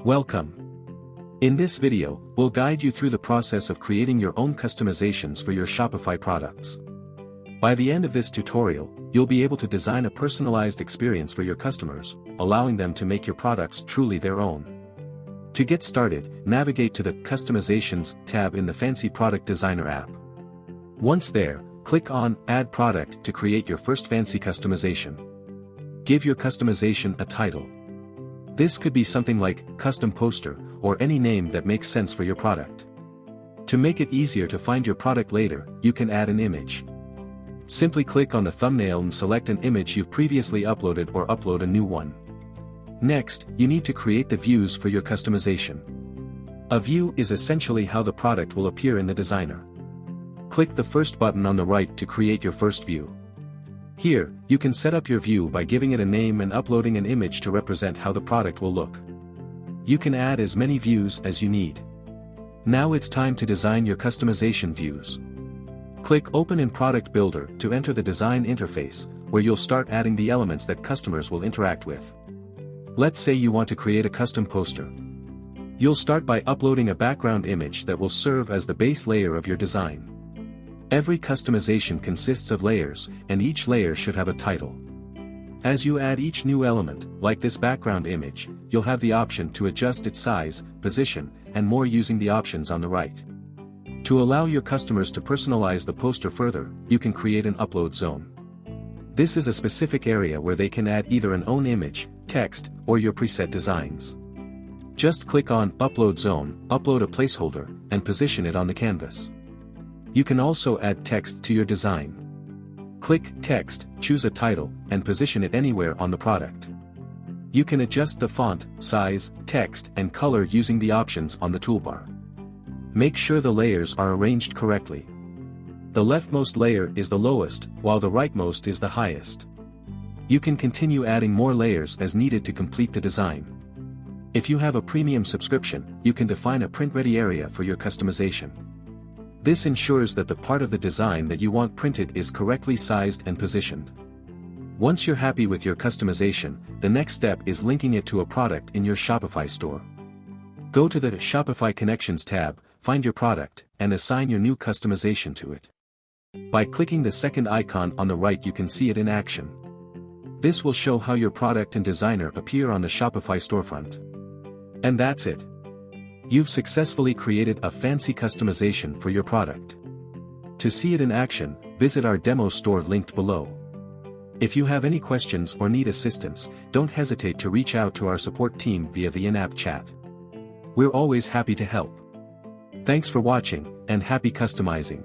Welcome. In this video, we'll guide you through the process of creating your own customizations for your Shopify products. By the end of this tutorial, you'll be able to design a personalized experience for your customers, allowing them to make your products truly their own. To get started, navigate to the Customizations tab in the Fancy Product Designer app. Once there, click on Add Product to create your first fancy customization. Give your customization a title. This could be something like Custom Poster, or any name that makes sense for your product. To make it easier to find your product later, you can add an image. Simply click on the thumbnail and select an image you've previously uploaded or upload a new one. Next, you need to create the views for your customization. A view is essentially how the product will appear in the designer. Click the first button on the right to create your first view. Here, you can set up your view by giving it a name and uploading an image to represent how the product will look. You can add as many views as you need. Now it's time to design your customization views. Click Open in Product Builder to enter the design interface, where you'll start adding the elements that customers will interact with. Let's say you want to create a custom poster. You'll start by uploading a background image that will serve as the base layer of your design. Every customization consists of layers, and each layer should have a title. As you add each new element, like this background image, you'll have the option to adjust its size, position, and more using the options on the right. To allow your customers to personalize the poster further, you can create an upload zone. This is a specific area where they can add either an own image, text, or your preset designs. Just click on Upload Zone, upload a placeholder, and position it on the canvas. You can also add text to your design. Click Text, choose a title, and position it anywhere on the product. You can adjust the font, size, text, and color using the options on the toolbar. Make sure the layers are arranged correctly. The leftmost layer is the lowest, while the rightmost is the highest. You can continue adding more layers as needed to complete the design. If you have a premium subscription, you can define a print-ready area for your customization. This ensures that the part of the design that you want printed is correctly sized and positioned. Once you're happy with your customization, the next step is linking it to a product in your Shopify store. Go to the Shopify Connections tab, find your product, and assign your new customization to it. By clicking the second icon on the right, you can see it in action. This will show how your product and designer appear on the Shopify storefront. And that's it. You've successfully created a fancy customization for your product. To see it in action, visit our demo store linked below. If you have any questions or need assistance, don't hesitate to reach out to our support team via the in-app chat. We're always happy to help. Thanks for watching, and happy customizing.